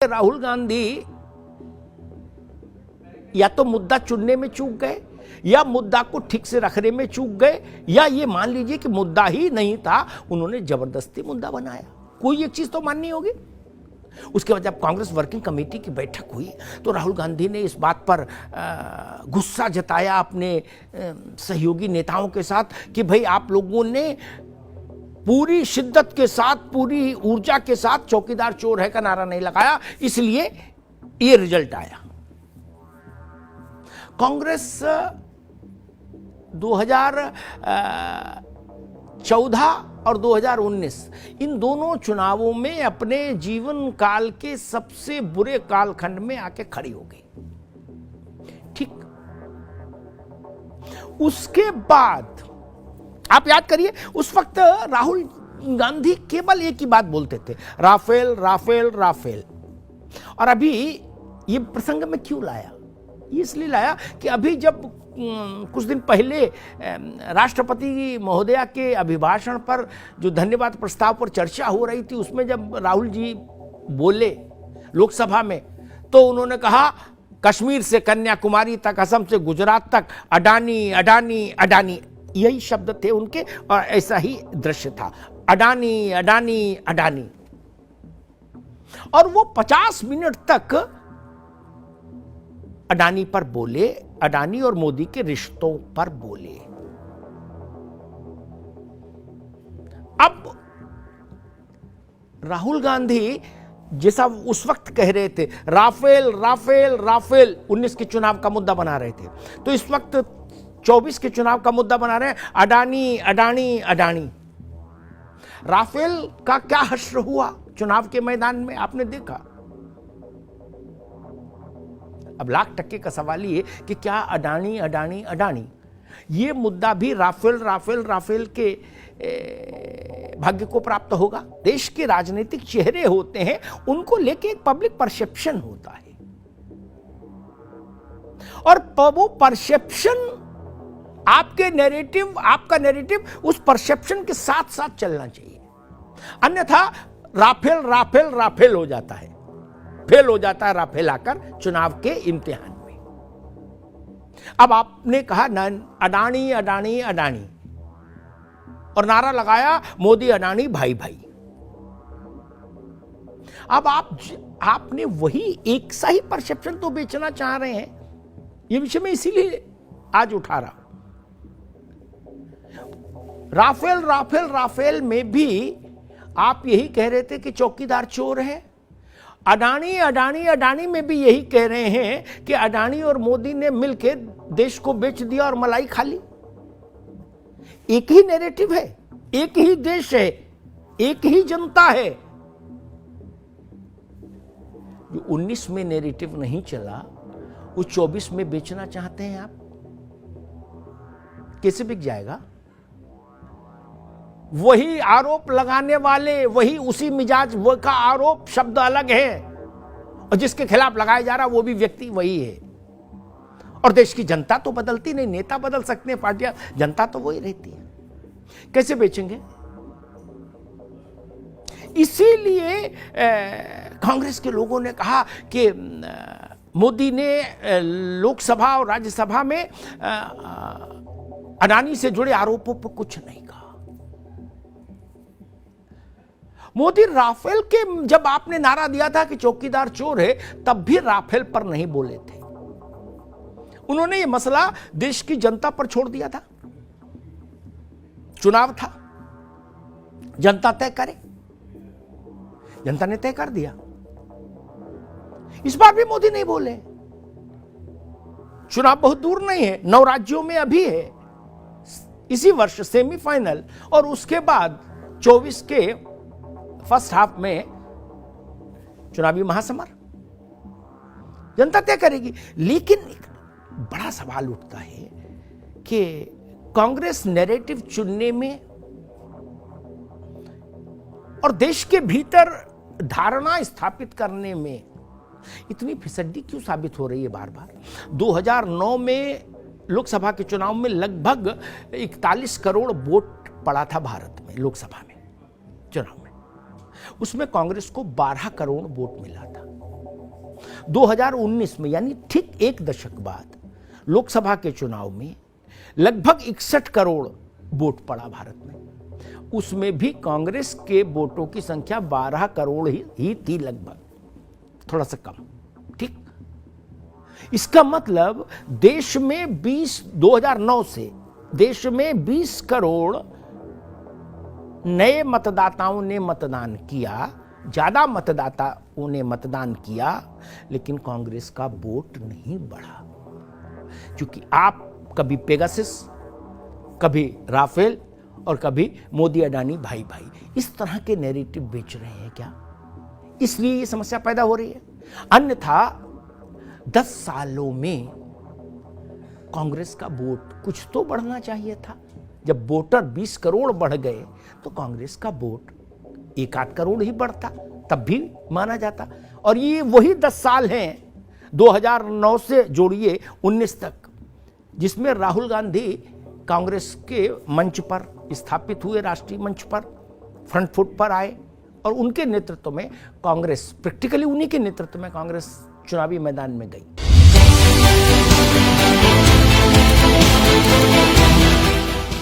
राहुल गांधी या तो मुद्दा चुनने में चूक गए या मुद्दा को ठीक से रखने में चूक गए, या ये मान लीजिए कि मुद्दा ही नहीं था, उन्होंने जबरदस्ती मुद्दा बनाया। कोई एक चीज तो माननी होगी। उसके बाद जब कांग्रेस वर्किंग कमेटी की बैठक हुई तो राहुल गांधी ने इस बात पर गुस्सा जताया अपने सहयोगी नेताओं के साथ कि भाई आप लोगों ने पूरी शिद्दत के साथ, पूरी ऊर्जा के साथ चौकीदार चोर है का नारा नहीं लगाया, इसलिए ये रिजल्ट आया। कांग्रेस 2014 और 2019 इन दोनों चुनावों में अपने जीवन काल के सबसे बुरे कालखंड में आके खड़ी हो गई। ठीक, उसके बाद आप याद करिए, उस वक्त राहुल गांधी केवल एक ही बात बोलते थे, राफेल राफेल राफेल। और अभी ये प्रसंग में क्यों लाया? ये इसलिए लाया कि अभी जब कुछ दिन पहले राष्ट्रपति महोदया के अभिभाषण पर जो धन्यवाद प्रस्ताव पर चर्चा हो रही थी, उसमें जब राहुल जी बोले लोकसभा में, तो उन्होंने कहा कश्मीर से कन्याकुमारी तक, असम से गुजरात तक अडानी अडानी अडानी, यही शब्द थे उनके और ऐसा ही दृश्य था, अडानी अडानी अडानी। और वो 50 मिनट तक अडानी पर बोले, अडानी और मोदी के रिश्तों पर बोले। अब राहुल गांधी जैसा उस वक्त कह रहे थे राफेल राफेल राफेल, 19 के चुनाव का मुद्दा बना रहे थे, तो इस वक्त 24 के चुनाव का मुद्दा बना रहे हैं अडानी अडानी अडानी। राफेल का क्या हश्र हुआ चुनाव के मैदान में, आपने देखा। अब लाख टक्के का सवाल ये कि क्या अडानी अडानी अडानी ये मुद्दा भी राफेल राफेल राफेल के भाग्य को प्राप्त होगा? देश के राजनीतिक चेहरे होते हैं, उनको लेके एक पब्लिक परसेप्शन होता है, और वो परसेप्शन आपके नैरेटिव, आपका नैरेटिव उस परसेप्शन के साथ साथ चलना चाहिए, अन्यथा राफेल राफेल राफेल हो जाता है, फेल हो जाता है राफेल आकर चुनाव के इम्तिहान में। अब आपने कहा अडानी अडानी अडानी और नारा लगाया मोदी अडानी भाई भाई। अब आपने वही एक सा ही परसेप्शन तो बेचना चाह रहे हैं, ये विषय में इसीलिए आज उठा रहा। राफेल राफेल राफेल में भी आप यही कह रहे थे कि चौकीदार चोर है। अडानी अडानी अडानी में भी यही कह रहे हैं कि अडानी और मोदी ने मिलकर देश को बेच दिया और मलाई खा ली। एक ही नैरेटिव है, एक ही देश है, एक ही जनता है। जो 19 में नैरेटिव नहीं चला, वो 24 में बेचना चाहते हैं आप। कैसे बिक जाएगा? वही आरोप लगाने वाले, वही उसी मिजाज वो का आरोप, शब्द अलग है, और जिसके खिलाफ लगाया जा रहा वो भी व्यक्ति वही है। और देश की जनता तो बदलती नहीं, नेता बदल सकते हैं, पार्टियां, जनता तो वही रहती है। कैसे बेचेंगे? इसीलिए कांग्रेस के लोगों ने कहा कि मोदी ने लोकसभा और राज्यसभा में अडानी से जुड़े आरोपों पर कुछ नहीं कहा। मोदी राफेल के जब आपने नारा दिया था कि चौकीदार चोर है, तब भी राफेल पर नहीं बोले थे। उन्होंने ये मसला देश की जनता पर छोड़ दिया था। चुनाव था, जनता तय करे, जनता ने तय कर दिया। इस बार भी मोदी नहीं बोले। चुनाव बहुत दूर नहीं है, 9 राज्यों में अभी है, इसी वर्ष सेमीफाइनल, और उसके बाद 24 के फर्स्ट हाफ में चुनावी महासमर, जनता तय करेगी। लेकिन एक बड़ा सवाल उठता है कि कांग्रेस नैरेटिव चुनने में और देश के भीतर धारणा स्थापित करने में इतनी फिसड्डी क्यों साबित हो रही है बार बार? 2009 में लोकसभा के चुनाव में लगभग 41 करोड़ वोट पड़ा था भारत में, लोकसभा में चुनाव में। उसमें कांग्रेस को 12 करोड़ वोट मिला था। 2019 में यानी ठीक एक दशक बाद लोकसभा के चुनाव में लगभग 61 करोड़ वोट पड़ा भारत में। उसमें भी कांग्रेस के वोटों की संख्या 12 करोड़ ही थी, लगभग, थोड़ा सा कम। ठीक, इसका मतलब देश में 2009 से देश में 20 करोड़ नए मतदाताओं ने मतदान किया, ज्यादा मतदाताओं ने मतदान किया, लेकिन कांग्रेस का वोट नहीं बढ़ा। क्योंकि आप कभी पेगासस, कभी राफेल और कभी मोदी अडानी भाई भाई, इस तरह के नैरेटिव बेच रहे हैं क्या? इसलिए ये समस्या पैदा हो रही है। अन्यथा 10 सालों में कांग्रेस का वोट कुछ तो बढ़ना चाहिए था। जब वोटर 20 करोड़ बढ़ गए तो कांग्रेस का वोट 1-8 करोड़ ही बढ़ता, तब भी माना जाता। और ये वही 10 साल हैं 2009 से जोड़िए 19 तक, जिसमें राहुल गांधी कांग्रेस के मंच पर स्थापित हुए, राष्ट्रीय मंच पर फ्रंट फुट पर आए, और उनके नेतृत्व में कांग्रेस, प्रैक्टिकली उन्हीं के नेतृत्व में कांग्रेस चुनावी मैदान में गई।